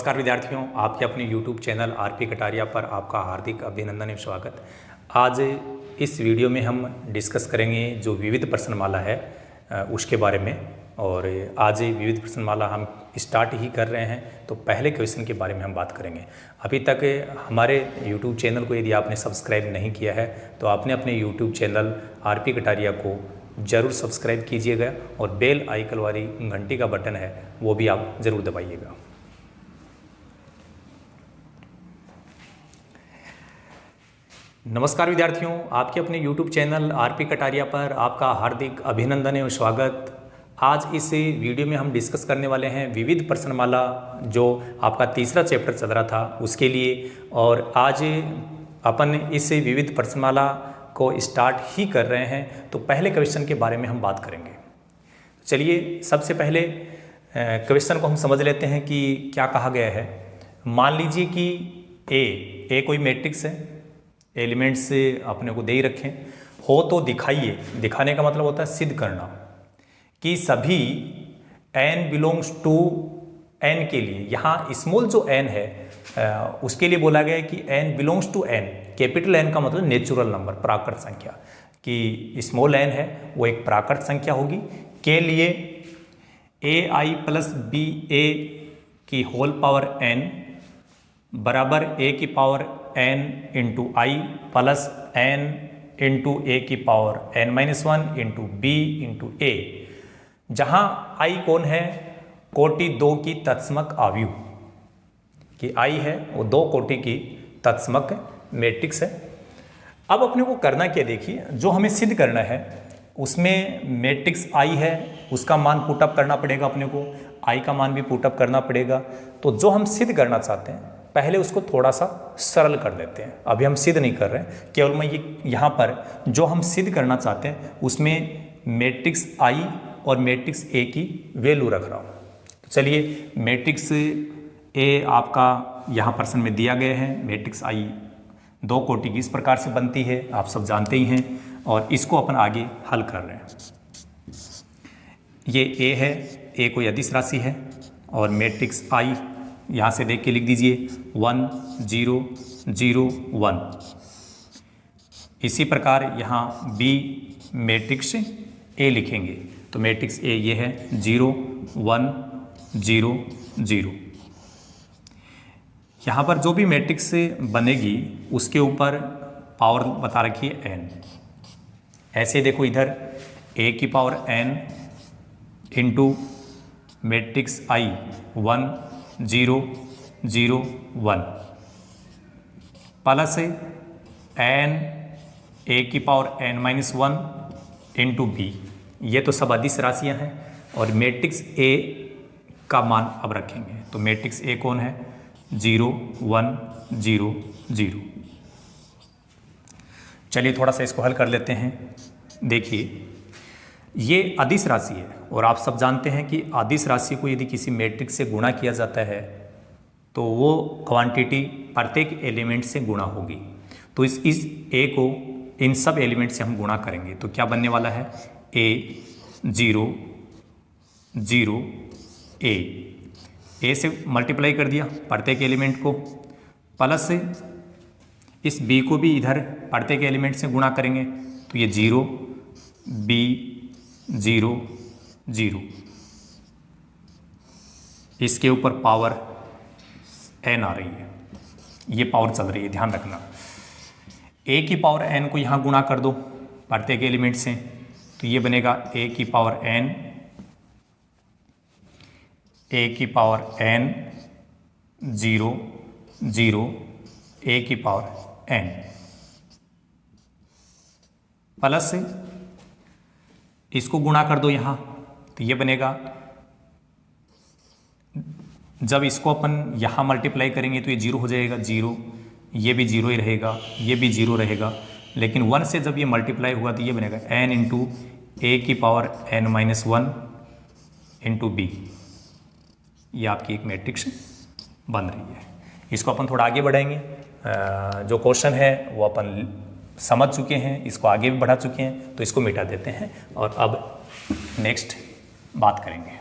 नमस्कार विद्यार्थियों, आपके अपने YouTube चैनल आरपी कटारिया पर आपका हार्दिक अभिनंदन एवं स्वागत। आज इस वीडियो में हम डिस्कस करेंगे जो विविध प्रश्नमाला है उसके बारे में। और आज विविध प्रश्नमाला हम स्टार्ट ही कर रहे हैं, तो पहले क्वेश्चन के बारे में हम बात करेंगे। अभी तक हमारे YouTube चैनल को यदि आपने सब्सक्राइब नहीं किया है तो आपने अपने YouTube चैनल आरपी कटारिया को ज़रूर सब्सक्राइब कीजिएगा और बेल आइकन वाली घंटी का बटन है वो भी आप ज़रूर दबाइएगा। नमस्कार विद्यार्थियों, आपके अपने YouTube चैनल आरपी कटारिया पर आपका हार्दिक अभिनंदन एवं स्वागत। आज इस वीडियो में हम डिस्कस करने वाले हैं विविध प्रश्नमाला, जो आपका तीसरा चैप्टर चल रहा था उसके लिए। और आज अपन इस विविध प्रश्नमाला को स्टार्ट ही कर रहे हैं, तो पहले क्वेश्चन के बारे में हम बात करेंगे। चलिए सबसे पहले क्वेश्चन को हम समझ लेते हैं कि क्या कहा गया है। मान लीजिए कि ए कोई मैट्रिक्स है, एलिमेंट्स अपने को दे ही रखें हो तो दिखाइए। दिखाने का मतलब होता है सिद्ध करना कि सभी n बिलोंग्स टू n के लिए, यहाँ स्मॉल जो n है उसके लिए बोला गया है कि n belongs to n। Capital N का मतलब नेचुरल नंबर, प्राकृत संख्या, कि स्मॉल n है वो एक प्राकृत संख्या होगी। के लिए ai प्लस बी ए की होल पावर n बराबर a की power n into I plus n into A की power n minus one into B into A, जहाँ आई कौन है, कोटि 2 की तत्समक आव्यूह, कि आई है वो 2 कोटि की तत्समक मैट्रिक्स है। अब अपने को करना क्या, देखिए जो हमें सिद्ध करना है उसमें मैट्रिक्स आई है, उसका मान पुटअप करना पड़ेगा अपने को, आई का मान भी पुटअप करना पड़ेगा। तो जो हम सिद्ध करना चाहते हैं पहले उसको थोड़ा सा सरल कर देते हैं। अभी हम सिद्ध नहीं कर रहे हैं, केवल मैं ये यहाँ पर जो हम सिद्ध करना चाहते हैं उसमें मैट्रिक्स आई और मैट्रिक्स ए की वैल्यू रख रहा हूँ। तो चलिए मैट्रिक्स ए आपका यहाँ प्रश्न में दिया गया है। मैट्रिक्स आई 2 कोटि की इस प्रकार से बनती है, आप सब जानते ही हैं, और इसको अपन आगे हल कर रहे हैं। ये ए है, ए कोई अदिश राशि है, और मैट्रिक्स आई यहाँ से देख के लिख दीजिए 1 0 0 1। इसी प्रकार यहाँ बी मैट्रिक्स ए लिखेंगे, तो मैट्रिक्स ए ये है 0 1 0 0। यहाँ पर जो भी मैट्रिक्स बनेगी उसके ऊपर पावर बता रखी है n। ऐसे देखो इधर a की power n into matrix I 1 0 0 1 plus n a की power n minus one into B. ये तो सब अदिश राशियाँ हैं, और मैट्रिक्स a का मान अब रखेंगे। तो मैट्रिक्स a कौन है, 0 1 0 0। चलिए थोड़ा सा इसको हल कर लेते हैं। देखिए ये अदिश राशि है, और आप सब जानते हैं कि अदिश राशि को यदि किसी मैट्रिक्स से गुणा किया जाता है तो वो क्वांटिटी प्रत्येक एलिमेंट से गुणा होगी। तो इस ए को इन सब एलिमेंट से हम गुणा करेंगे, तो क्या बनने वाला है, ए 0 0 ए से मल्टीप्लाई कर दिया प्रत्येक एलिमेंट को, प्लस इस बी को भी इधर प्रत्येक एलिमेंट से गुणा करेंगे, तो ये 0 बी 0 0। इसके ऊपर पावर n आ रही है, ये पावर चल रही है, ध्यान रखना। a की पावर n को यहाँ गुणा कर दो प्रत्येक एलिमेंट से, तो ये बनेगा a की पावर n, a की पावर n 0 0 a की पावर n, प्लस इसको गुणा कर दो यहाँ, तो ये बनेगा, जब इसको अपन यहाँ मल्टीप्लाई करेंगे तो ये 0 हो जाएगा 0, ये भी 0 ही रहेगा, ये भी 0 रहेगा, लेकिन 1 से जब ये मल्टीप्लाई हुआ तो ये बनेगा n इंटू ए की power n minus one into B. ये आपकी एक मैट्रिक्स बन रही है। इसको अपन थोड़ा आगे बढ़ाएंगे। जो क्वेश्चन है वो अपन समझ चुके हैं, इसको आगे भी बढ़ा चुके हैं, तो इसको मिटा देते हैं और अब नेक्स्ट बात करेंगे।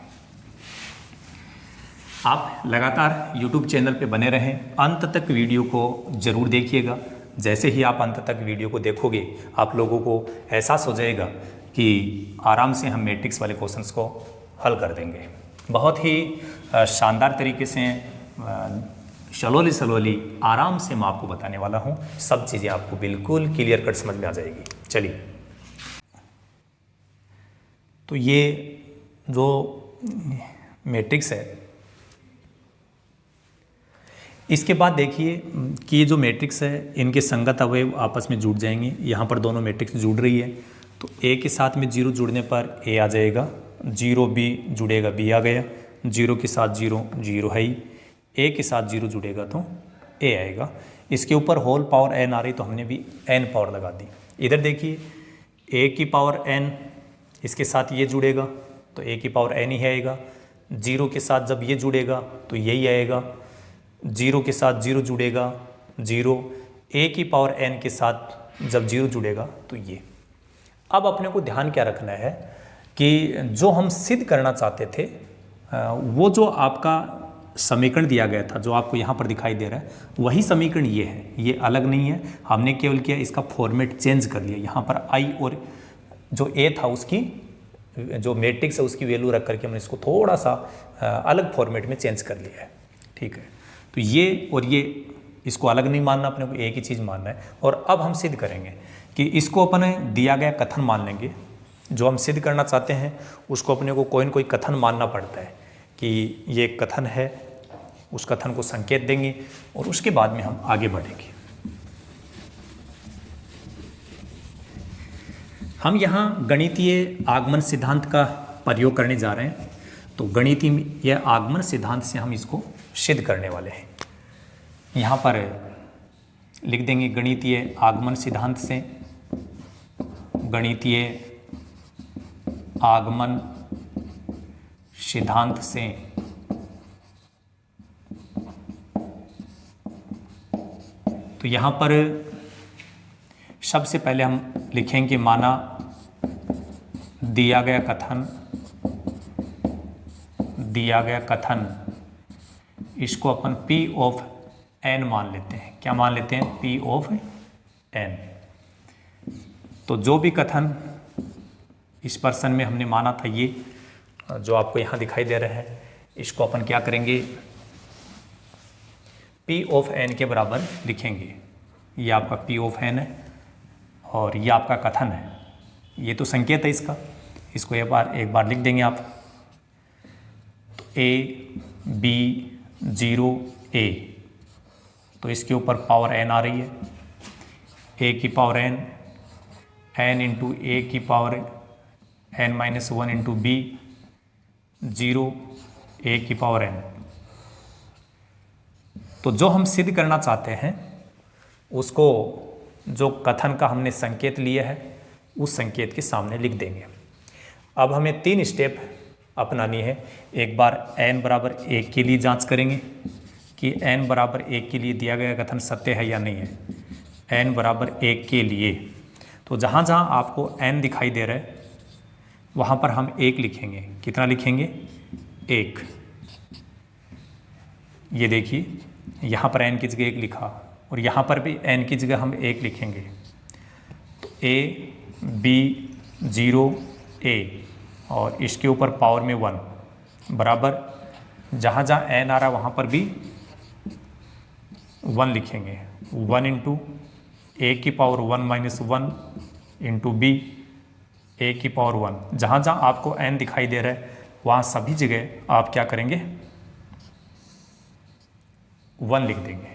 आप लगातार YouTube चैनल पे बने रहें, अंत तक वीडियो को ज़रूर देखिएगा। जैसे ही आप अंत तक वीडियो को देखोगे आप लोगों को एहसास हो जाएगा कि आराम से हम मैट्रिक्स वाले क्वेश्चंस को हल कर देंगे। बहुत ही शानदार तरीके से स्लोली आराम से मैं आपको बताने वाला हूँ। सब चीज़ें आपको बिल्कुल क्लियर कट समझ में आ जाएगी। चलिए, तो ये जो मैट्रिक्स है, इसके बाद देखिए कि ये जो मैट्रिक्स है इनके संगत अवयव आपस में जुड़ जाएंगे। यहाँ पर दोनों मैट्रिक्स जुड़ रही है तो ए के साथ में 0 जुड़ने पर ए आ जाएगा, 0 बी जुड़ेगा बी आ गया, 0 के साथ 0 0 है ही, ए के साथ 0 जुड़ेगा तो ए आएगा। इसके ऊपर होल पावर n आ रही तो हमने भी n पावर लगा दी। इधर देखिए a की पावर n, इसके साथ ये जुड़ेगा तो a की पावर n ही आएगा। 0 के साथ जब ये जुड़ेगा तो यही आएगा, 0 के साथ 0 जुड़ेगा 0, a की पावर n के साथ जब 0 जुड़ेगा तो ये। अब अपने को ध्यान क्या रखना है कि जो हम सिद्ध करना चाहते थे वो जो आपका समीकरण दिया गया था, जो आपको यहाँ पर दिखाई दे रहा है, वही समीकरण ये है, ये अलग नहीं है। हमने केवल किया इसका फॉर्मेट चेंज कर लिया। यहाँ पर आई और जो ए था उसकी जो मैट्रिक्स है उसकी वैल्यू रख करके हमने इसको थोड़ा सा अलग फॉर्मेट में चेंज कर लिया है। ठीक है, तो ये और ये इसको अलग नहीं मानना, अपने को एक ही चीज़ मानना है। और अब हम सिद्ध करेंगे कि इसको अपने दिया गया कथन मान लेंगे। जो हम सिद्ध करना चाहते हैं उसको अपने को कोई न कोई कथन मानना पड़ता है कि ये कथन है, उस कथन को संकेत देंगे और उसके बाद में हम आगे बढ़ेंगे। हम यहाँ गणितीय आगमन सिद्धांत का प्रयोग करने जा रहे हैं। तो गणितीय आगमन सिद्धांत से हम इसको सिद्ध करने वाले हैं। यहाँ पर लिख देंगे गणितीय आगमन सिद्धांत से, गणितीय आगमन सिद्धांत से तो यहाँ पर सबसे पहले हम लिखेंगे माना दिया गया कथन, इसको अपन P ऑफ n मान लेते हैं। क्या मान लेते हैं? P of n। तो जो भी कथन इस पर्सन में हमने माना था, ये जो आपको यहाँ दिखाई दे रहा है, इसको अपन क्या करेंगे, P ऑफ n के बराबर लिखेंगे। ये आपका P ऑफ n है और ये आपका कथन है। ये तो संकेत है इसका, इसको एक बार लिख देंगे आप। तो a b 0 a, तो इसके ऊपर पावर n आ रही है, a की पावर n इंटू a की power n-1 into b 0 a की पावर n। तो जो हम सिद्ध करना चाहते हैं उसको जो कथन का हमने संकेत लिया है उस संकेत के सामने लिख देंगे। अब हमें 3 स्टेप अपनानी है। एक बार n बराबर 1 के लिए जांच करेंगे कि n बराबर 1 के लिए दिया गया कथन सत्य है या नहीं है। n बराबर 1 के लिए तो जहाँ जहाँ आपको n दिखाई दे रहा है वहाँ पर हम 1 लिखेंगे। कितना लिखेंगे? 1। ये देखिए यहाँ पर n की जगह 1 लिखा और यहाँ पर भी n की जगह हम 1 लिखेंगे। तो a b 0 a और इसके ऊपर पावर में 1 बराबर जहाँ जहाँ n आ रहा वहाँ पर भी 1 लिखेंगे। 1 इंटू a की पावर 1-1 इंटू b a की पावर 1। जहाँ जहाँ आपको n दिखाई दे रहा है वहाँ सभी जगह आप क्या करेंगे? 1 लिख देंगे।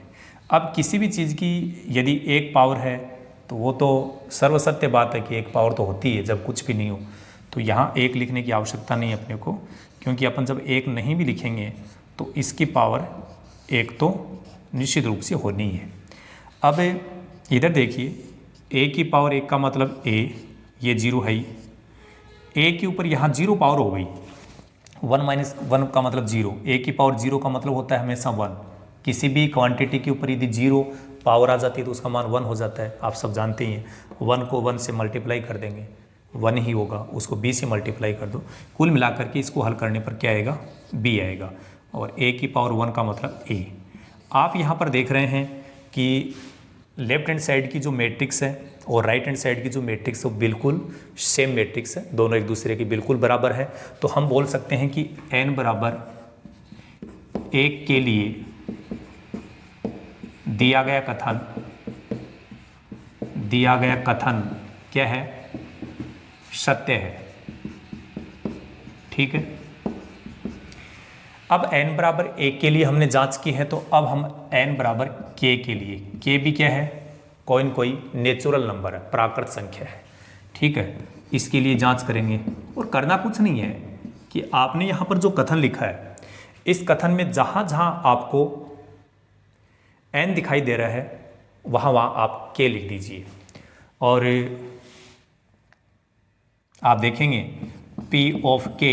अब किसी भी चीज़ की यदि एक पावर है तो वो तो सर्वसत्य बात है कि एक पावर तो होती है जब कुछ भी नहीं हो। तो यहाँ 1 लिखने की आवश्यकता नहीं है अपने को, क्योंकि अपन जब 1 नहीं भी लिखेंगे तो इसकी पावर 1 तो निश्चित रूप से होनी है। अब इधर देखिए a की पावर 1 का मतलब a, ये 0 है ही। a के ऊपर यहाँ 0 पावर हो गई, 1-1 का मतलब 0। a की पावर 0 का मतलब होता है हमेशा 1। किसी भी क्वांटिटी के ऊपर यदि 0 पावर आ जाती है तो उसका मान 1 हो जाता है, आप सब जानते ही हैं। 1 को 1 से मल्टीप्लाई कर देंगे 1 ही होगा, उसको b से मल्टीप्लाई कर दो, कुल मिलाकर के इसको हल करने पर क्या आएगा? b आएगा। और a की पावर 1 का मतलब a। आप यहाँ पर देख रहे हैं कि लेफ्ट हैंड साइड की जो मैट्रिक्स है और राइट हैंड साइड की जो मैट्रिक्स है वो बिल्कुल सेम मैट्रिक्स है, दोनों एक दूसरे के बिल्कुल बराबर है। तो हम बोल सकते हैं कि n बराबर 1 के लिए दिया गया कथन क्या है, सत्य है। ठीक है, अब n बराबर 1 के लिए हमने जांच की है, तो अब हम n बराबर k के लिए, k भी क्या है, कोई नेचुरल नंबर है, प्राकृत संख्या है। ठीक है, इसके लिए जांच करेंगे और करना कुछ नहीं है कि आपने यहाँ पर जो कथन लिखा है, इस कथन में जहाँ जहाँ आपको n दिखाई दे रहा है वहाँ आप k लिख दीजिए। और आप देखेंगे P ऑफ k,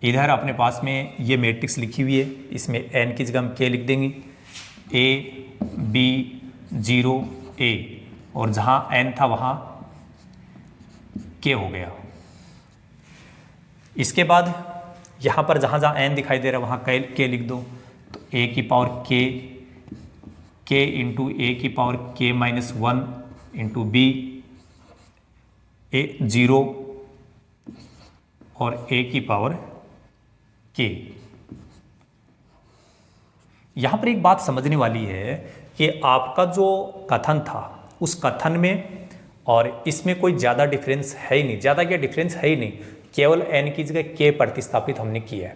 इधर अपने पास में ये मैट्रिक्स लिखी हुई है, इसमें n की जगह हम k लिख देंगे, a b 0 a, और जहाँ n था वहाँ k हो गया। इसके बाद यहाँ पर जहाँ जहाँ n दिखाई दे रहा है वहाँ k लिख दो, तो a की पावर k इंटू a की power k minus 1 into b a 0 और a की पावर k। यहाँ पर एक बात समझने वाली है कि आपका जो कथन था उस कथन में और इसमें कोई ज़्यादा डिफरेंस है ही नहीं, ज़्यादा क्या डिफरेंस है ही नहीं, केवल n की जगह k प्रतिस्थापित हमने किया है।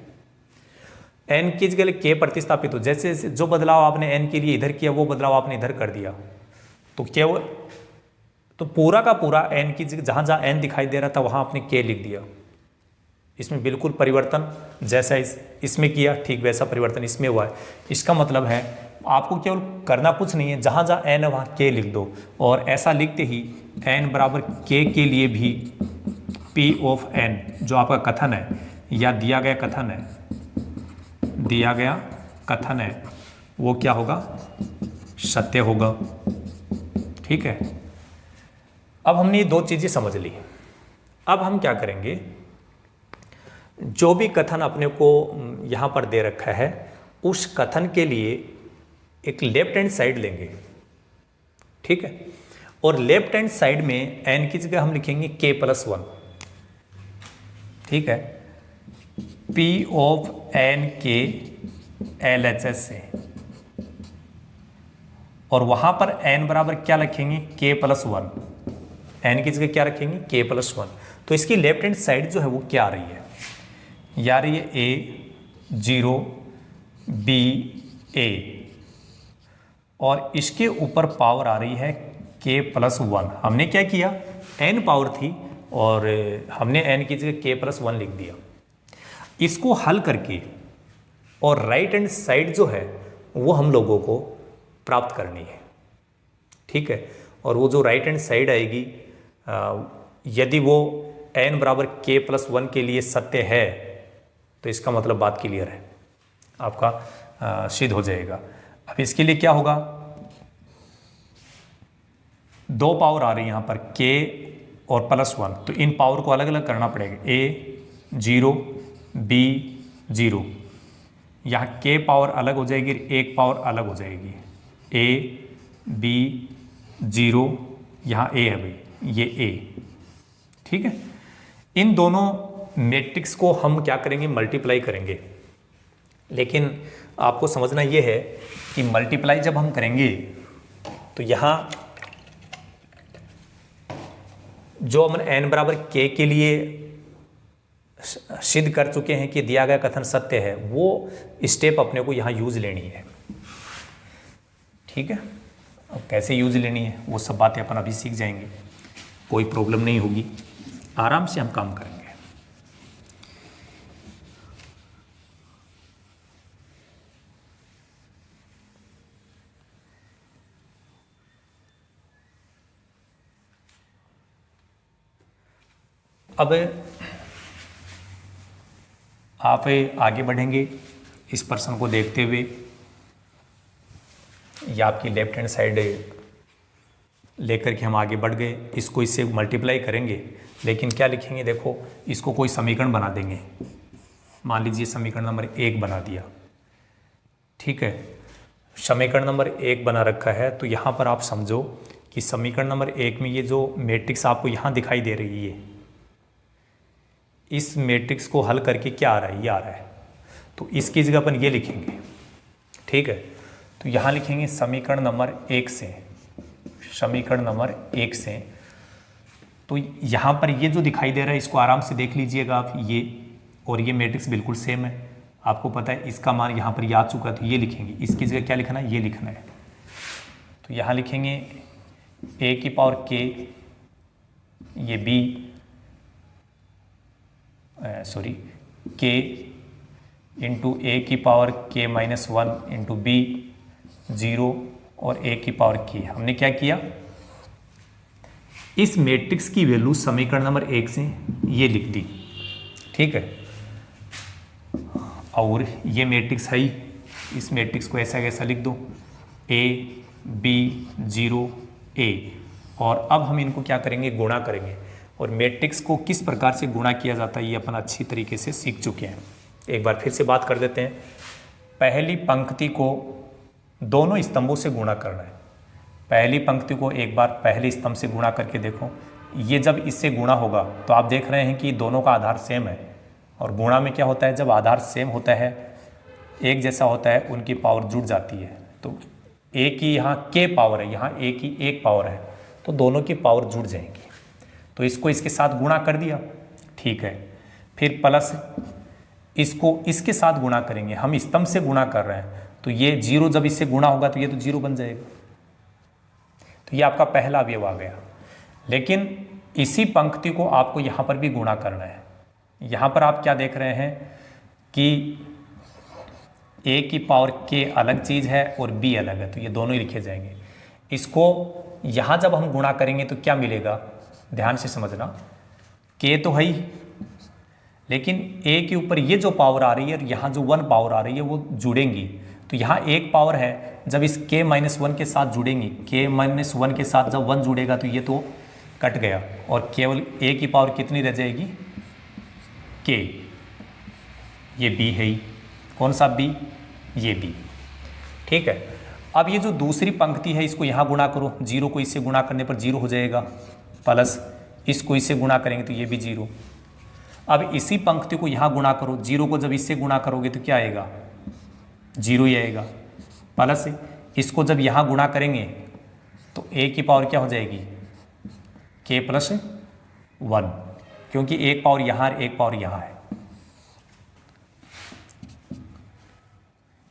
n की जगह k प्रतिस्थापित हो, जैसे जो बदलाव आपने n के लिए इधर किया वो बदलाव आपने इधर कर दिया, तो केवल तो पूरा का पूरा n की जगह जहाँ जहाँ n दिखाई दे रहा था वहाँ आपने k लिख दिया। इसमें बिल्कुल परिवर्तन जैसा इसमें किया ठीक वैसा परिवर्तन इसमें हुआ है। इसका मतलब है आपको केवल करना कुछ नहीं है, जहाँ जहाँ n है वहाँ k लिख दो, और ऐसा लिखते ही n बराबर k के लिए भी P ऑफ n जो आपका कथन है या दिया गया कथन है वो क्या होगा, सत्य होगा। ठीक है, अब हमने ये दो चीज़ें समझ ली। अब हम क्या करेंगे, जो भी कथन अपने को यहाँ पर दे रखा है उस कथन के लिए एक लेफ्ट हैंड साइड लेंगे। ठीक है, और लेफ्ट हैंड साइड में n की जगह हम लिखेंगे k प्लस 1। ठीक है, P ऑफ n के LHS से, और वहाँ पर n बराबर क्या रखेंगे, k प्लस 1। n की जगह क्या रखेंगे, k प्लस 1। तो इसकी लेफ्ट हैंड साइड जो है वो क्या आ रही है, या रही है a 0 b a, और इसके ऊपर पावर आ रही है k प्लस 1। हमने क्या किया, n पावर थी और हमने n की जगह k प्लस 1 लिख दिया। इसको हल करके और राइट हैंड साइड जो है वो हम लोगों को प्राप्त करनी है। ठीक है, और वो जो राइट हैंड साइड आएगी, यदि वो n बराबर k प्लस 1 के लिए सत्य है तो इसका मतलब बात क्लियर है, आपका सिद्ध हो जाएगा। अब इसके लिए क्या होगा, दो पावर आ रही है यहाँ पर k और प्लस 1, तो इन पावर को अलग अलग करना पड़ेगा, a 0 b 0, यहाँ k पावर अलग हो जाएगी, एक पावर अलग हो जाएगी, a b 0, यहाँ a है भाई, ये a। ठीक है, इन दोनों मैट्रिक्स को हम क्या करेंगे, मल्टीप्लाई करेंगे। लेकिन आपको समझना ये है कि मल्टीप्लाई जब हम करेंगे तो यहाँ जो हम n बराबर k के लिए सिद्ध कर चुके हैं कि दिया गया कथन सत्य है, वो स्टेप अपने को यहाँ यूज लेनी है। ठीक है, अब कैसे यूज लेनी है वो सब बातें अपन अभी सीख जाएंगे, कोई प्रॉब्लम नहीं होगी, आराम से हम काम करेंगे। अब आप आगे बढ़ेंगे इस प्रश्न को देखते हुए, या आपकी लेफ्ट हैंड साइड लेकर के हम आगे बढ़ गए, इसको इससे मल्टीप्लाई करेंगे, लेकिन क्या लिखेंगे, देखो इसको कोई समीकरण बना देंगे। मान लीजिए समीकरण नंबर 1 बना दिया, ठीक है। समीकरण नंबर 1 बना रखा है, तो यहाँ पर आप समझो कि समीकरण नंबर 1 में ये जो मैट्रिक्स आपको यहाँ दिखाई दे रही है, इस मैट्रिक्स को हल करके क्या आ रहा है, ये आ रहा है। तो इसकी जगह अपन ये लिखेंगे, ठीक है। तो यहाँ लिखेंगे समीकरण नंबर 1 से, समीकरण नंबर 1 से। तो यहाँ पर ये जो दिखाई दे रहा है इसको आराम से देख लीजिएगा आप, ये और ये मैट्रिक्स बिल्कुल सेम है, आपको पता है इसका मान यहाँ पर याद चुका, तो ये लिखेंगे। इसकी जगह क्या लिखना है, ये लिखना है। तो यहाँ लिखेंगे a की पावर k, ये b, sorry k into A की power k minus 1 into B 0 और a की पावर k। हमने क्या किया, इस मैट्रिक्स की वैल्यू समीकरण नंबर 1 से ये लिख दी, ठीक है। और ये मैट्रिक्स है ही, इस मैट्रिक्स को ऐसा कैसा लिख दो, a b 0 a। और अब हम इनको क्या करेंगे, गुणा करेंगे। और मैट्रिक्स को किस प्रकार से गुणा किया जाता है ये अपन अच्छी तरीके से सीख चुके हैं। एक बार फिर से बात कर देते हैं। पहली पंक्ति को दोनों स्तंभों से गुणा करना है। पहली पंक्ति को एक बार पहले स्तंभ से गुणा करके देखो, ये जब इससे गुणा होगा तो आप देख रहे हैं कि दोनों का आधार सेम है। और गुणा में क्या होता है, जब आधार सेम होता है, एक जैसा होता है, उनकी पावर जुड़ जाती है। तो a की यहाँ k पावर है, यहाँ a की 1 पावर है, तो दोनों की पावर जुड़ जाएंगी। तो इसको इसके साथ गुणा कर दिया, ठीक है। फिर प्लस इसको इसके साथ गुणा करेंगे, हम स्तंभ से गुणा कर रहे हैं, तो ये 0 जब इससे गुणा होगा तो ये तो 0 बन जाएगा। तो ये आपका पहला अवयव आ गया। लेकिन इसी पंक्ति को आपको यहाँ पर भी गुणा करना है। यहाँ पर आप क्या देख रहे हैं कि a की पावर k अलग चीज़ है और b अलग है, तो ये दोनों ही लिखे जाएंगे। इसको यहाँ जब हम गुणा करेंगे तो क्या मिलेगा, ध्यान से समझना, k तो है ही, लेकिन a के ऊपर ये जो पावर आ रही है और यहाँ जो 1 पावर आ रही है वो जुड़ेंगी। तो यहाँ 1 पावर है, जब इस k माइनस 1 के साथ जुड़ेंगी, k माइनस 1 के साथ जब 1 जुड़ेगा तो ये तो कट गया और केवल a की पावर कितनी रह जाएगी, k। ये b है ही, कौन सा b, ये b, ठीक है। अब ये जो दूसरी पंक्ति है इसको यहाँ गुणा करो, 0 को इससे गुणा करने पर 0 हो जाएगा, प्लस इसको इससे गुणा करेंगे तो ये भी 0। अब इसी पंक्ति को यहाँ गुणा करो, 0 को जब इससे गुणा करोगे तो क्या आएगा, 0 ही आएगा, प्लस इसको जब यहाँ गुणा करेंगे तो a की पावर क्या हो जाएगी, k प्लस 1, क्योंकि 1 पावर यहाँ और 1 पावर यहाँ है।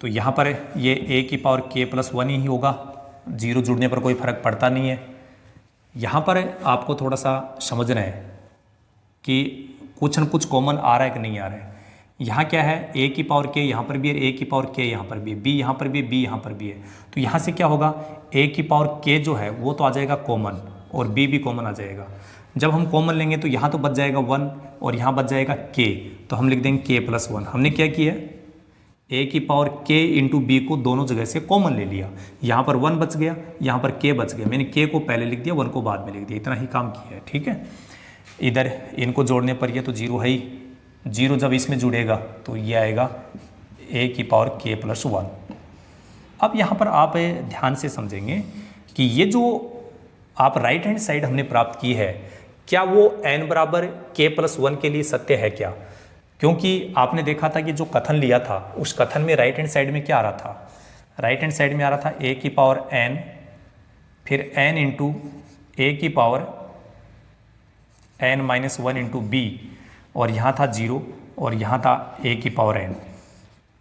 तो यहाँ पर ये a की पावर k प्लस 1 ही होगा, 0 जुड़ने पर कोई फर्क पड़ता नहीं है। यहाँ पर आपको थोड़ा सा समझना है कि कुछ न कुछ कॉमन आ रहा है कि नहीं आ रहा है। यहाँ क्या है, a की पावर k यहाँ पर भी है, a की पावर k यहाँ पर भी है, b यहाँ पर भी है, b यहाँ पर भी है। तो यहाँ से क्या होगा, a की पावर k जो है वो तो आ जाएगा कॉमन और b भी कॉमन आ जाएगा। जब हम कॉमन लेंगे तो यहाँ तो बच जाएगा 1 और यहाँ बच जाएगा k, तो हम लिख देंगे k प्लस 1। हमने क्या किया, a की पावर k इंटू बी को दोनों जगह से कॉमन ले लिया, यहाँ पर 1 बच गया, यहाँ पर k बच गया, मैंने k को पहले लिख दिया, 1 को बाद में लिख दिया, इतना ही काम किया है, ठीक है। इधर इनको जोड़ने पर ये तो 0 है ही, 0 जब इसमें जुड़ेगा तो ये आएगा a की पावर k प्लस 1। अब यहाँ पर आप ध्यान से समझेंगे कि ये जो आप राइट हैंड साइड हमने प्राप्त की है, क्या वो n बराबर k प्लस 1 के लिए सत्य है क्या? क्योंकि आपने देखा था कि जो कथन लिया था उस कथन में राइट हैंड साइड में क्या आ रहा था, राइट हैंड साइड में आ रहा था a की पावर n, फिर n इंटू a की power n minus 1 into B, और यहाँ था 0 और यहाँ था a की पावर n।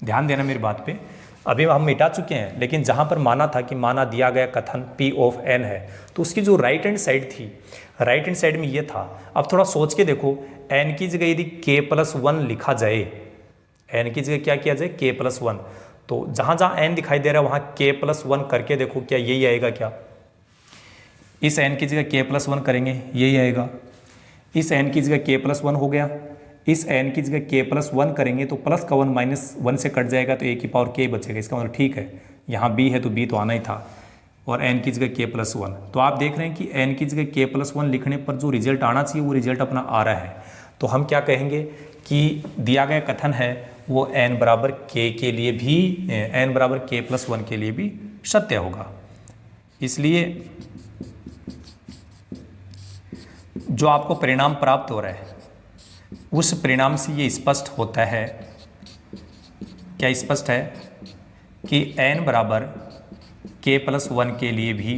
ध्यान देना मेरी बात पे, अभी हम मिटा चुके हैं, लेकिन जहाँ पर माना था कि माना दिया गया कथन p ऑफ n है, तो उसकी जो राइट हैंड साइड थी, राइट हैंड साइड में ये था। अब थोड़ा सोच के देखो, n की जगह यदि k प्लस 1 लिखा जाए, n की जगह क्या किया जाए, k प्लस 1, तो जहाँ जहाँ n दिखाई दे रहा है वहाँ k प्लस 1 करके देखो, क्या यही आएगा क्या? इस n की जगह k प्लस 1 करेंगे, यही आएगा। इस n की जगह k प्लस 1 हो गया, इस n की जगह k प्लस 1 करेंगे तो प्लस का 1 माइनस 1 से कट जाएगा, तो a की पावर k बचेगा। इसका मतलब ठीक है, यहाँ b है तो b तो आना ही था, और n की जगह k प्लस 1। तो आप देख रहे हैं कि n की जगह k प्लस 1 लिखने पर जो रिजल्ट आना चाहिए वो रिजल्ट अपना आ रहा है। तो हम क्या कहेंगे कि दिया गया कथन है वो n बराबर k के लिए भी n बराबर k+1 के लिए भी सत्य होगा। इसलिए जो आपको परिणाम प्राप्त हो रहा है उस परिणाम से ये स्पष्ट होता है, क्या स्पष्ट है कि n बराबर k+1 के लिए भी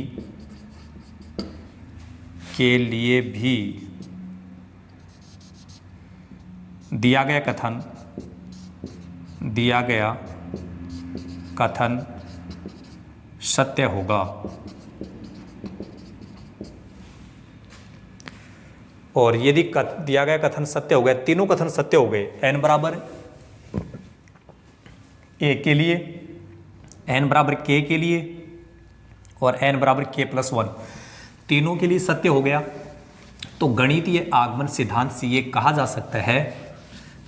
दिया गया कथन सत्य होगा। और यदि दिया गया कथन सत्य हो गया, तीनों कथन सत्य हो गए, n बराबर a के लिए, n बराबर k के लिए और n बराबर k+1 तीनों के लिए सत्य हो गया, तो गणितीय आगमन सिद्धांत से ये कहा जा सकता है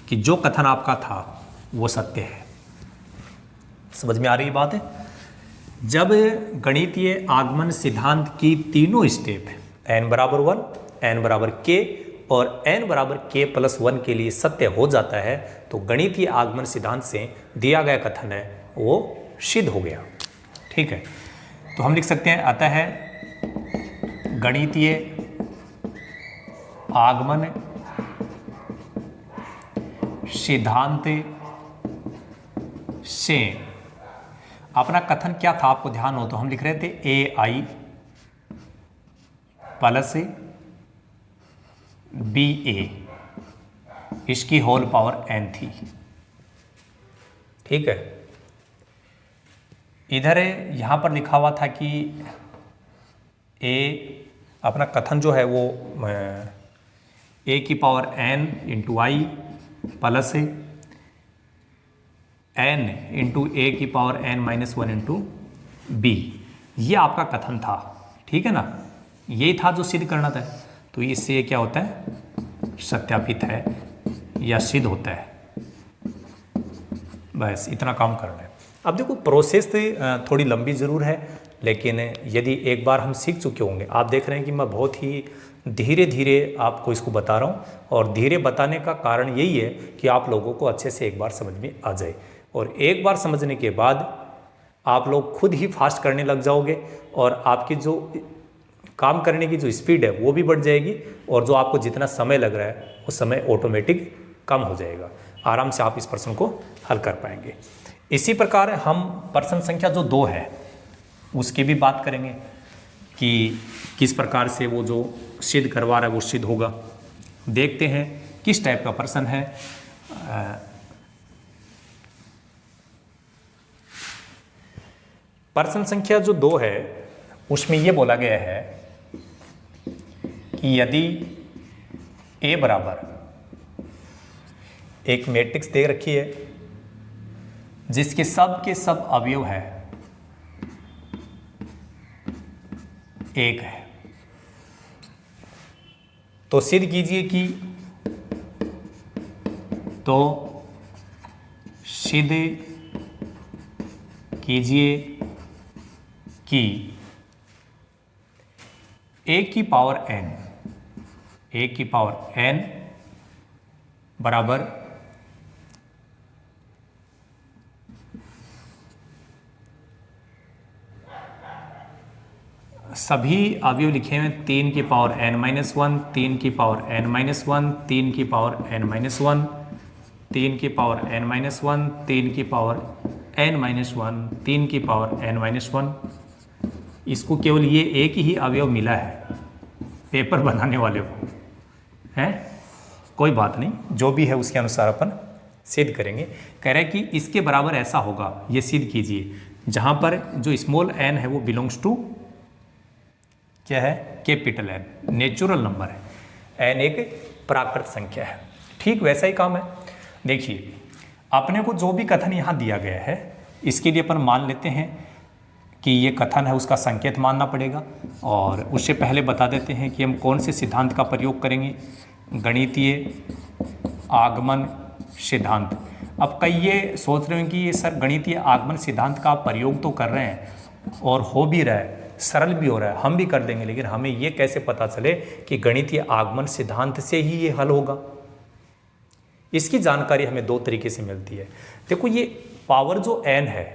कि जो कथन आपका था वो सत्य है। समझ में आ रही बात है? जब गणितीय आगमन सिद्धांत की तीनों स्टेप n बराबर 1, n बराबर k और n बराबर k+1 के लिए सत्य हो जाता है, तो गणितीय आगमन सिद्धांत से दिया गया कथन है वो सिद्ध हो गया। ठीक है, तो हम लिख सकते हैं अतः गणितीय आगमन सिद्धांत से अपना कथन क्या था, आपको ध्यान हो तो हम लिख रहे थे ai प्लस ba, इसकी होल पावर n थी। ठीक है, इधर यहां पर लिखा हुआ था कि a अपना कथन जो है वो a की power n into I plus n into A की पावर n-1 इंटू बी, ये आपका कथन था। ठीक है ना, यही था जो सिद्ध करना था। तो इससे ये क्या होता है, सत्यापित है या सिद्ध होता है। बस इतना काम करना है। अब देखो प्रोसेस थोड़ी लंबी ज़रूर है, लेकिन यदि एक बार हम सीख चुके होंगे, आप देख रहे हैं कि मैं बहुत ही धीरे धीरे आपको इसको बता रहा हूँ, और धीरे बताने का कारण यही है कि आप लोगों को अच्छे से एक बार समझ में आ जाए, और एक बार समझने के बाद आप लोग खुद ही फास्ट करने लग जाओगे, और आपकी जो काम करने की जो स्पीड है वो भी बढ़ जाएगी, और जो आपको जितना समय लग रहा है वो समय ऑटोमेटिक कम हो जाएगा। आराम से आप इस प्रश्न को हल कर पाएंगे। इसी प्रकार हम प्रश्न संख्या जो 2 है उसकी भी बात करेंगे कि किस प्रकार से वो जो सिद्ध करवा रहा है वो सिद्ध होगा। देखते हैं किस टाइप का प्रश्न है। प्रश्न संख्या जो 2 है उसमें ये बोला गया है कि यदि A बराबर एक मैट्रिक्स दे रखी है जिसके सब के सब अवयव है 1 है, तो सिद्ध कीजिए कि a की पावर n बराबर सभी अवयव लिखे हुए 3 की पावर n-1, 3 की पावर n-1, 3 की पावर n-1, 3 की पावर n-1, 3 की पावर n-1, 3 की पावर n-1। इसको केवल ये एक ही अवयव मिला है पेपर बनाने वाले को, है कोई बात नहीं, जो भी है उसके अनुसार अपन सिद्ध करेंगे। कह रहे हैं कि इसके बराबर ऐसा होगा, ये सिद्ध कीजिए जहां पर जो स्मॉल n है वो बिलोंग्स टू क्या है, कैपिटल n, नेचुरल नंबर है, n एक प्राकृत संख्या है। ठीक वैसा ही काम है। देखिए अपने को जो भी कथन यहाँ दिया गया है इसके लिए अपन मान लेते हैं कि ये कथन है, उसका संकेत मानना पड़ेगा, और उससे पहले बता देते हैं कि हम कौन से सिद्धांत का प्रयोग करेंगे, गणितीय आगमन सिद्धांत। अब कई ये सोच रहे हैं कि ये सर गणितीय आगमन सिद्धांत का प्रयोग तो कर रहे हैं और हो भी रहा है, सरल भी हो रहा है, हम भी कर देंगे, लेकिन हमें ये कैसे पता चले कि गणितीय आगमन सिद्धांत से ही ये हल होगा। इसकी जानकारी हमें दो तरीके से मिलती है। देखो ये पावर जो n है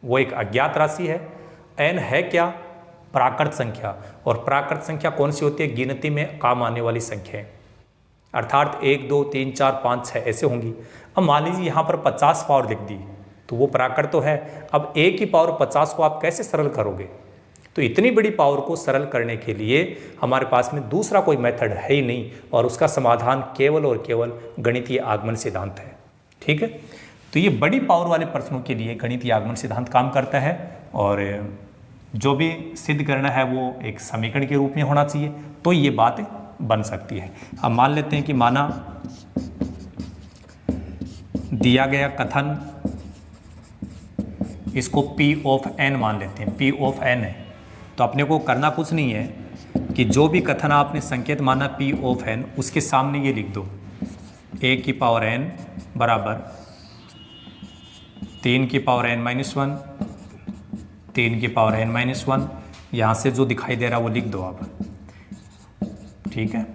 वो एक अज्ञात राशि है। n है क्या? प्राकृत संख्या। और प्राकृत संख्या कौन सी होती है? गिनती में काम आने वाली संख्याएं, अर्थात 1 2 3 4 5 6 ऐसे होंगी। अब मान लीजिए यहाँ पर 50 पावर लिख दी तो वो प्राकृत तो है। अब a की पावर 50 को आप कैसे सरल करोगे? तो इतनी बड़ी पावर को सरल करने के लिए हमारे पास में दूसरा कोई मेथड है ही नहीं, और उसका समाधान केवल और केवल गणितीय आगमन सिद्धांत है। ठीक है, तो ये बड़ी पावर वाले प्रश्नों के लिए गणितीय आगमन सिद्धांत काम करता है, और जो भी सिद्ध करना है वो एक समीकरण के रूप में होना चाहिए, तो ये बात बन सकती है। अब मान लेते हैं कि माना दिया गया कथन, इसको P ऑफ n मान लेते हैं, P ऑफ n है। तो अपने को करना कुछ नहीं है कि जो भी कथन आपने संकेत माना P ऑफ n, उसके सामने ये लिख दो a की पावर n बराबर 3 की पावर n माइनस 1, 3 की पावर n माइनस 1। यहाँ से जो दिखाई दे रहा है वो लिख दो आप। ठीक है,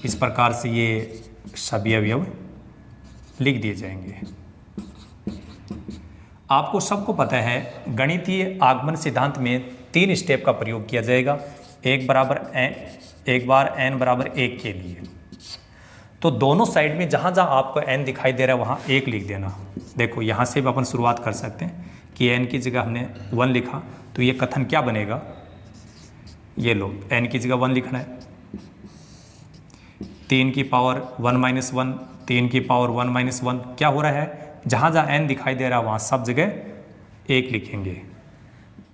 इस प्रकार से ये सभी अवयव लिख दिए जाएंगे। आपको सबको पता है गणितीय आगमन सिद्धांत में 3 स्टेप का प्रयोग किया जाएगा। एक बार n बराबर 1 के लिए, तो दोनों साइड में जहाँ जहाँ आपको n दिखाई दे रहा है वहाँ 1 लिख देना। देखो यहाँ से भी अपन शुरुआत कर सकते हैं कि n की जगह हमने 1 लिखा, तो ये कथन क्या बनेगा? ये लो, n की जगह 1 लिखना है। 3 की पावर 1 माइनस 1, 3 की पावर 1 माइनस 1। क्या हो रहा है? जहाँ जहाँ n दिखाई दे रहा है वहाँ सब जगह 1 लिखेंगे।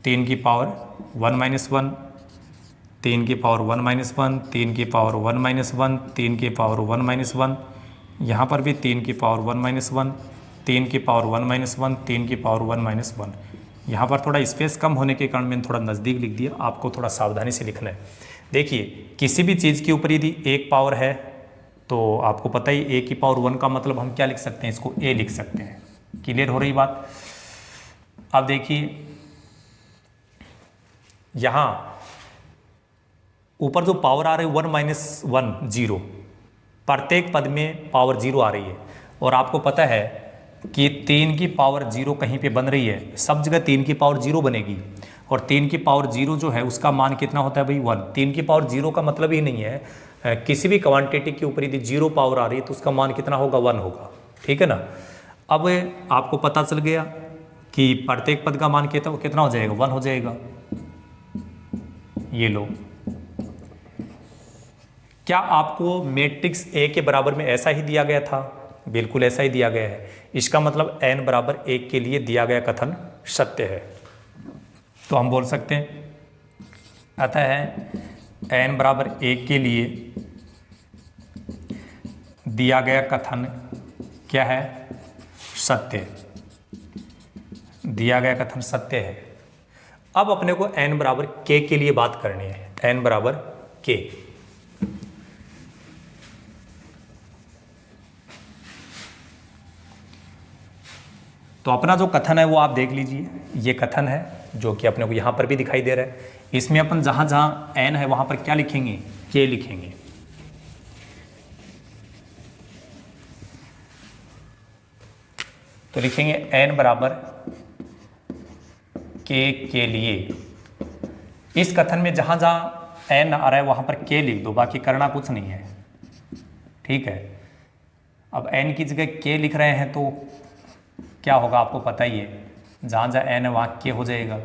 3 की पावर 1 माइनस 1, 3 की पावर 1 माइनस 1, 3 की पावर 1 माइनस 1, 3 की पावर 1 माइनस 1। यहाँ पर भी 3 की पावर 1 माइनस 1, 3 की पावर 1 माइनस 1, 3 की पावर 1 माइनस 1। यहाँ पर थोड़ा स्पेस कम होने के कारण मैंने थोड़ा नज़दीक लिख दिया, आपको थोड़ा सावधानी से लिखना है। देखिए किसी भी चीज़ के ऊपर यदि एक पावर है तो आपको पता ही a की पावर 1 का मतलब हम क्या लिख सकते हैं? इसको a लिख सकते हैं। क्लियर हो रही बात? अब देखिए यहाँ ऊपर जो पावर आ रही है 1 माइनस 1 0, प्रत्येक पद में पावर 0 आ रही है, और आपको पता है कि 3 की पावर 0 कहीं पे बन रही है, सब जगह 3 की पावर 0 बनेगी, और 3 की पावर 0 जो है उसका मान कितना होता है भाई? 1। 3 की पावर 0 का मतलब ही नहीं है किसी भी क्वांटिटी के ऊपर यदि 0 पावर आ रही है तो उसका मान कितना होगा? 1 होगा। ठीक है ना? अब आपको पता चल गया कि प्रत्येक पद का मान कितना हो जाएगा? 1 हो जाएगा। ये लो, क्या आपको मैट्रिक्स A के बराबर में ऐसा ही दिया गया था? बिल्कुल ऐसा ही दिया गया है। इसका मतलब n बराबर 1 के लिए दिया गया कथन सत्य है। तो हम बोल सकते हैं अतः n बराबर 1 के लिए दिया गया कथन क्या है? सत्य। दिया गया कथन सत्य है। अब अपने को n बराबर k के लिए बात करनी है। n बराबर k, तो अपना जो कथन है वो आप देख लीजिए। ये कथन है जो कि अपने को यहाँ पर भी दिखाई दे रहा है। इसमें अपन जहाँ जहाँ n है वहाँ पर क्या लिखेंगे? k लिखेंगे। तो लिखेंगे n बराबर k के लिए। इस कथन में जहाँ जहाँ n आ रहा है वहाँ पर k लिख दो, बाकी करना कुछ नहीं है। ठीक है, अब n की जगह k लिख रहे हैं तो क्या होगा आपको पता ही है, जहाँ जहाँ n है वहाँ k हो जाएगा।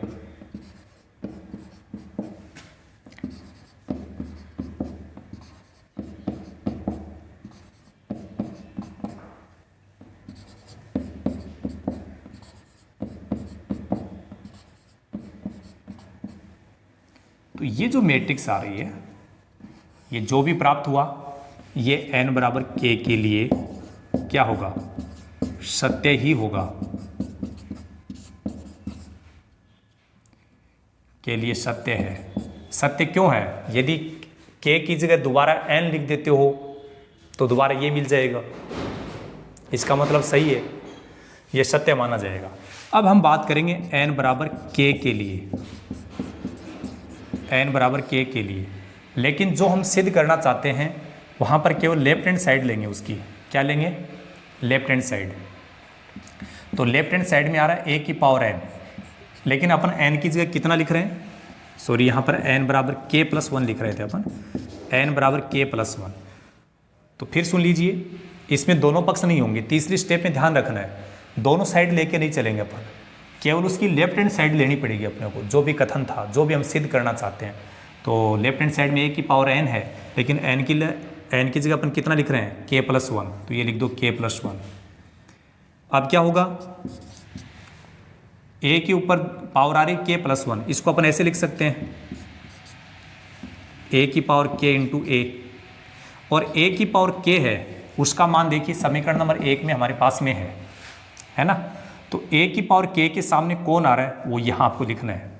तो ये जो मैट्रिक्स आ रही है, ये जो भी प्राप्त हुआ, ये n बराबर k के लिए क्या होगा? सत्य ही होगा। के लिए सत्य है। सत्य क्यों है? यदि k की जगह दोबारा n लिख देते हो तो दोबारा ये मिल जाएगा, इसका मतलब सही है, ये सत्य माना जाएगा। अब हम बात करेंगे n बराबर k के लिए, n बराबर k के लिए। लेकिन जो हम सिद्ध करना चाहते हैं वहाँ पर केवल लेफ्ट हैंड साइड लेंगे उसकी, क्या लेंगे, लेफ्ट हैंड साइड। तो लेफ्ट हैंड साइड में आ रहा है a की पावर n, लेकिन अपन n की जगह कितना लिख रहे हैं, सॉरी यहाँ पर n बराबर k प्लस 1 लिख रहे थे अपन, n बराबर k प्लस 1। तो फिर सुन लीजिए, इसमें दोनों पक्ष नहीं होंगे, तीसरी स्टेप में ध्यान रखना है, दोनों साइड लेके नहीं चलेंगे अपन, केवल उसकी लेफ्ट हैंड साइड लेनी पड़ेगी अपने को, जो भी कथन था, जो भी हम सिद्ध करना चाहते हैं। तो लेफ्ट हैंड साइड में a की पावर n है, लेकिन n की जगह अपन कितना लिख रहे हैं, k प्लस 1, तो ये लिख दो k प्लस 1। अब क्या होगा, a के ऊपर पावर आ रही k प्लस 1, इसको अपन ऐसे लिख सकते हैं, a की पावर k इंटू a, और a की पावर k है, उसका मान देखिए समीकरण नंबर 1 में हमारे पास में है ना। तो a की पावर k के सामने कौन आ रहा है, वो यहां आपको लिखना है।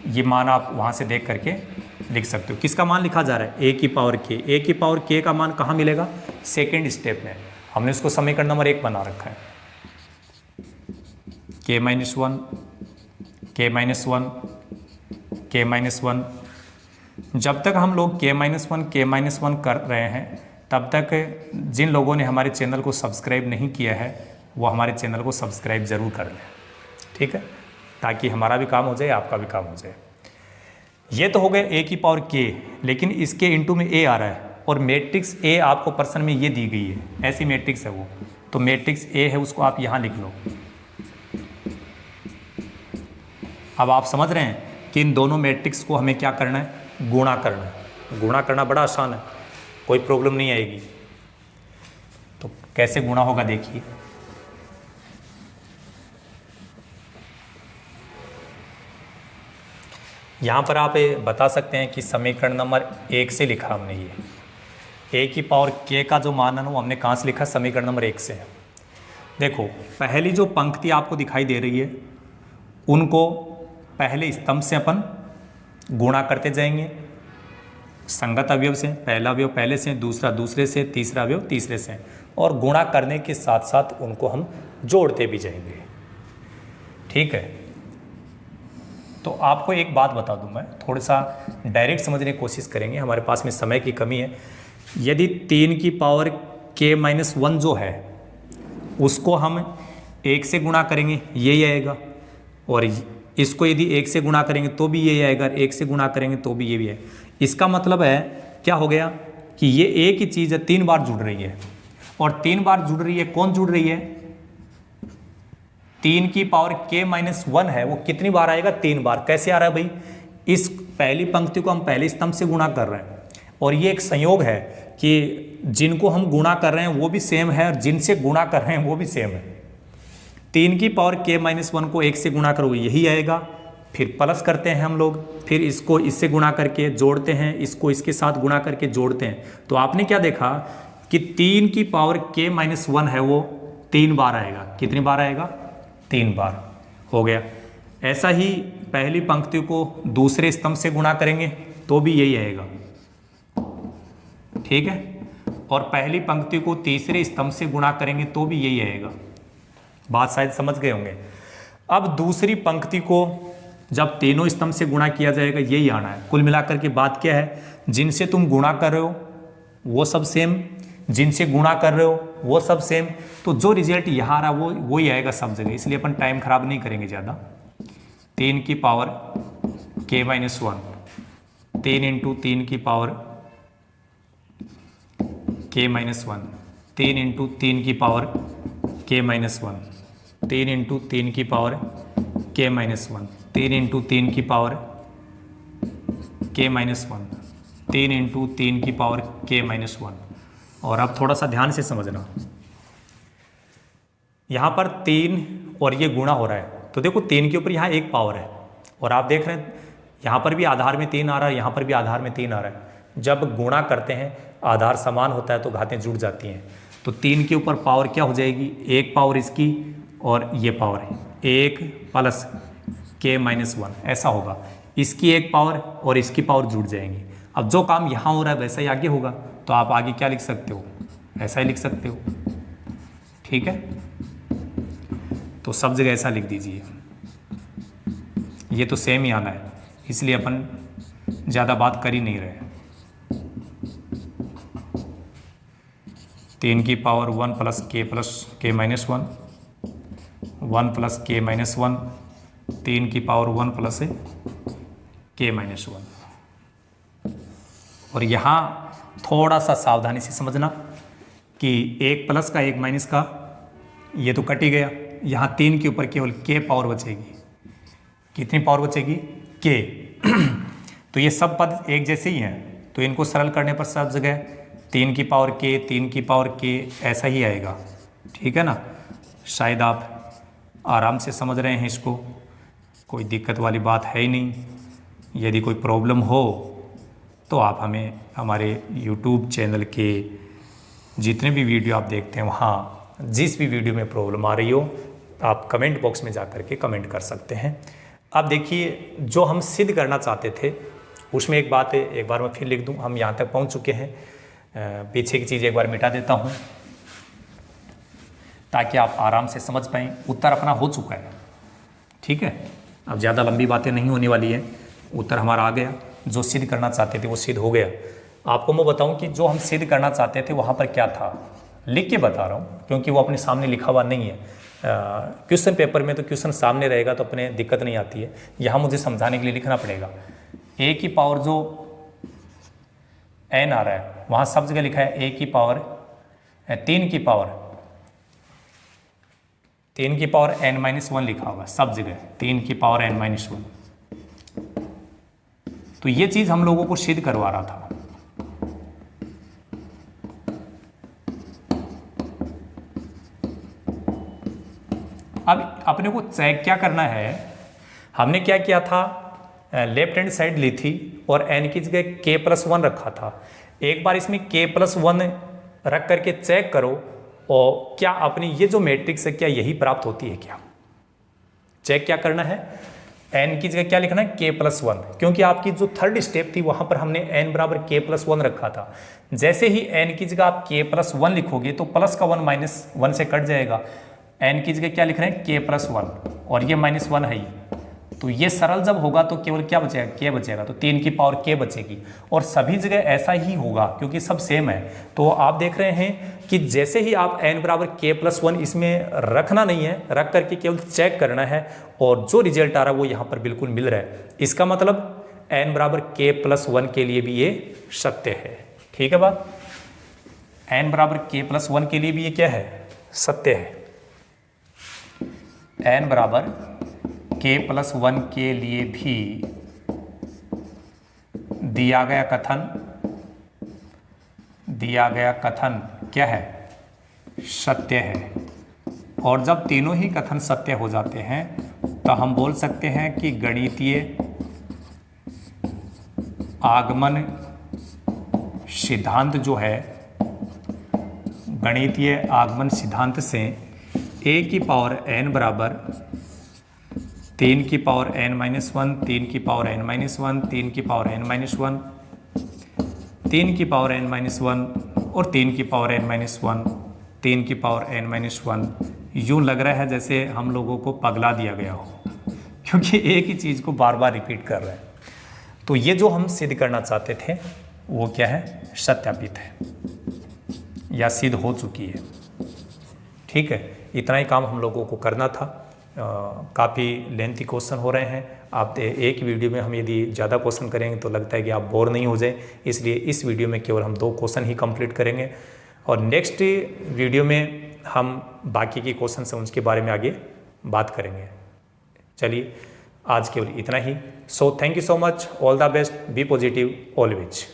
ये मान आप वहां से देख करके लिख सकते हो, किसका मान लिखा जा रहा है, a की पावर k। a की पावर k का मान कहाँ मिलेगा, सेकेंड स्टेप में, हमने उसको समीकरण नंबर 1 बना रखा है, k minus 1, k minus 1, k minus 1। जब तक हम लोग k माइनस 1 k माइनस 1 कर रहे हैं, तब तक जिन लोगों ने हमारे चैनल को सब्सक्राइब नहीं किया है, वो हमारे चैनल को सब्सक्राइब जरूर कर लें, ठीक है, ताकि हमारा भी काम हो जाए, आपका भी काम हो जाए। ये तो हो गए a की पावर k, लेकिन इसके इंटू में a आ रहा है, और मैट्रिक्स a आपको प्रश्न में ये दी गई है, ऐसी मैट्रिक्स है वो, तो मैट्रिक्स a है, उसको आप यहाँ लिख लो। अब आप समझ रहे हैं कि इन दोनों मैट्रिक्स को हमें क्या करना है, गुणा करना है। गुणा करना बड़ा आसान है, कोई प्रॉब्लम नहीं आएगी। तो कैसे गुणा होगा देखिए, यहाँ पर आप बता सकते हैं कि समीकरण नंबर 1 से लिखा हमने, ये a की पावर k का जो मान है वो हमने कहाँ से लिखा, समीकरण नंबर 1 से। देखो पहली जो पंक्ति आपको दिखाई दे रही है, उनको पहले स्तंभ से अपन गुणा करते जाएंगे, संगत अवयव से, पहला अवयव पहले से, दूसरा दूसरे से, तीसरा अवयव तीसरे से, और गुणा करने के साथ साथ उनको हम जोड़ते भी जाएंगे, ठीक है। तो आपको एक बात बता दूं, मैं थोड़ा सा डायरेक्ट समझने की कोशिश करेंगे, हमारे पास में समय की कमी है। यदि 3 की पावर k माइनस 1 जो है, उसको हम 1 से गुणा करेंगे, यही आएगा, और इसको यदि 1 से गुणा करेंगे तो भी यही आएगा, 1 से गुणा करेंगे तो भी ये भी है। इसका मतलब है क्या हो गया कि ये एक ही चीज़ है, 3 बार जुड़ रही है, और 3 बार जुड़ रही है, कौन जुड़ रही है, 3 की पावर k माइनस 1 है, वो कितनी बार आएगा, 3 बार। कैसे आ रहा है भाई, इस पहली पंक्ति को हम पहले स्तंभ से गुणा कर रहे हैं, और ये एक संयोग है कि जिनको हम गुणा कर रहे हैं वो भी सेम है, और जिनसे गुणा कर रहे हैं वो भी सेम है। 3 की पावर k माइनस 1 को 1 से गुणा करोगे, यही आएगा, फिर प्लस करते हैं हम लोग, फिर इसको इससे गुणा करके जोड़ते हैं, इसको इसके साथ गुणा करके जोड़ते हैं। तो आपने क्या देखा कि 3 की पावर k माइनस 1 है, वो 3 बार आएगा। कितनी बार आएगा, 3 बार हो गया। ऐसा ही पहली पंक्ति को दूसरे स्तंभ से गुणा करेंगे तो भी यही आएगा, ठीक है, और पहली पंक्ति को तीसरे स्तंभ से गुणा करेंगे तो भी यही आएगा। बात शायद समझ गए होंगे। अब दूसरी पंक्ति को जब तीनों स्तंभ से गुणा किया जाएगा, यही आना है। कुल मिलाकर के बात क्या है, जिनसे तुम गुणा कर रहे हो वो सब सेम, जिनसे गुणा कर रहे हो वो सब सेम, तो जो रिजल्ट यहाँ आ रहा है वो ही आएगा सब जगह। इसलिए अपन टाइम खराब नहीं करेंगे ज़्यादा। 3 की पावर k माइनस 1, 3 इंटू 3 की पावर k माइनस 1, 3 इंटू 3 की पावर k माइनस 1, 3 इंटू 3 की पावर k माइनस 1, 3 इंटू 3 की पावर k माइनस 1, 3 इंटू 3 की पावर k माइनस 1। और अब थोड़ा सा ध्यान से समझना, यहाँ पर 3 और ये गुणा हो रहा है, तो देखो 3 के ऊपर यहाँ एक पावर है, और आप देख रहे हैं यहाँ पर भी आधार में 3 आ रहा है, यहाँ पर भी आधार में 3 आ रहा है। जब गुणा करते हैं आधार समान होता है तो घातें जुड़ जाती हैं। तो 3 के ऊपर पावर क्या हो जाएगी, एक पावर इसकी और ये पावर है, 1 प्लस k माइनस 1 ऐसा होगा। इसकी एक पावर और इसकी पावर जुड़ जाएंगी। अब जो काम यहाँ हो रहा है वैसा ही आगे होगा, तो आप आगे क्या लिख सकते हो, ऐसा ही लिख सकते हो, ठीक है। तो सब जगह ऐसा लिख दीजिए, ये तो सेम ही आना है, इसलिए अपन ज़्यादा बात कर ही नहीं रहे। 3 की पावर 1 प्लस के माइनस 1, 1 प्लस के माइनस 1, 3 की पावर 1 प्लस के माइनस 1। और यहाँ थोड़ा सा सावधानी से समझना कि एक प्लस का एक माइनस का ये तो कट ही गया, यहाँ 3 के ऊपर केवल के पावर बचेगी। कितनी पावर बचेगी? के। तो ये सब पद एक जैसे ही हैं, तो इनको सरल करने पर सब जगह 3 की पावर के, 3 की पावर के ऐसा ही आएगा। ठीक है ना? शायद आप आराम से समझ रहे हैं इसको, कोई दिक्कत वाली बात है ही नहीं। यदि कोई प्रॉब्लम हो तो आप हमें हमारे YouTube चैनल के जितने भी वीडियो आप देखते हैं वहाँ जिस भी वीडियो में प्रॉब्लम आ रही हो आप कमेंट बॉक्स में जा कर के कमेंट कर सकते हैं। अब देखिए, जो हम सिद्ध करना चाहते थे उसमें एक बात है, एक बार मैं फिर लिख दूं, हम यहाँ तक पहुँच चुके हैं। पीछे की चीज़ एक बार मिटा देता हूँ ताकि आप आराम से समझ पाएँ। उत्तर अपना हो चुका है, ठीक है? अब ज़्यादा लंबी बातें नहीं होने वाली है, उत्तर हमारा आ गया। जो सिद्ध करना चाहते थे वो सिद्ध हो गया। आपको मैं बताऊं कि जो हम सिद्ध करना चाहते थे वहाँ पर क्या था, लिख के बता रहा हूँ क्योंकि वो अपने सामने लिखा हुआ नहीं है। क्वेश्चन पेपर में तो क्वेश्चन सामने रहेगा तो अपने दिक्कत नहीं आती है, यहाँ मुझे समझाने के लिए लिखना पड़ेगा। ए की पावर जो एन आ रहा है वहाँ सब जगह लिखा है ए की पावर 3 की पावर एन माइनस 1 लिखा हुआ है सब जगह, 3 की पावर एन माइनस 1। तो ये चीज़ हम लोगों को सिद्ध करवा रहा था। अब अपने को चेक क्या करना है, हमने क्या किया था, लेफ्ट हैंड साइड ली थी और एन की जगह के प्लस 1 रखा था। एक बार इसमें के प्लस 1 रख करके चेक करो और क्या अपनी ये जो मैट्रिक्स है क्या यही प्राप्त होती है क्या। चेक क्या करना है, एन की जगह क्या लिखना है, के प्लस 1, क्योंकि आपकी जो थर्ड स्टेप थी वहां पर हमने एन बराबर के प्लस 1 रखा था। जैसे ही एन की जगह आप के प्लस 1 लिखोगे तो प्लस का 1 माइनस 1 से कट जाएगा। एन की जगह क्या लिख रहे हैं, के प्लस 1, और ये माइनस 1 है ही। तो ये सरल जब होगा तो केवल क्या बचेगा, के बचेगा, तो 3 की पावर के बचेगी। और सभी जगह ऐसा ही होगा क्योंकि सब सेम है। तो आप देख रहे हैं कि जैसे ही आप n बराबर के प्लस 1 इसमें रखना नहीं है, रख करके केवल चेक करना है और जो रिजल्ट आ रहा है वो यहाँ पर बिल्कुल मिल रहा है। इसका मतलब n बराबर के प्लस 1 के लिए भी ये सत्य है। ठीक है बात, n बराबर के प्लस 1 के लिए भी ये क्या है, सत्य है। n बराबर के प्लस 1 के लिए भी दिया गया कथन क्या है, सत्य है। और जब तीनों ही कथन सत्य हो जाते हैं तो हम बोल सकते हैं कि गणितीय आगमन सिद्धांत जो है, गणितीय आगमन सिद्धांत से a की पावर n बराबर 3 की पावर n माइनस 1, 3 की पावर n माइनस 1, 3 की पावर n माइनस 1, 3 की पावर n माइनस 1 और 3 की पावर n माइनस 1, 3 की पावर n माइनस 1। यूँ लग रहा है जैसे हम लोगों को पगला दिया गया हो, क्योंकि एक ही चीज़ को बार बार रिपीट कर रहे हैं। तो ये जो हम सिद्ध करना चाहते थे वो क्या है, सत्यापित है या सिद्ध हो चुकी है। ठीक है, इतना ही काम हम लोगों को करना था। काफ़ी लेंथी क्वेश्चन हो रहे हैं। आप एक वीडियो में हम यदि ज़्यादा क्वेश्चन करेंगे तो लगता है कि आप बोर नहीं हो जाए, इसलिए इस वीडियो में केवल हम 2 क्वेश्चन ही कंप्लीट करेंगे और नेक्स्ट वीडियो में हम बाकी के क्वेश्चन से उसके बारे में आगे बात करेंगे। चलिए आज केवल इतना ही। So thank you so much, all the best, be positive always.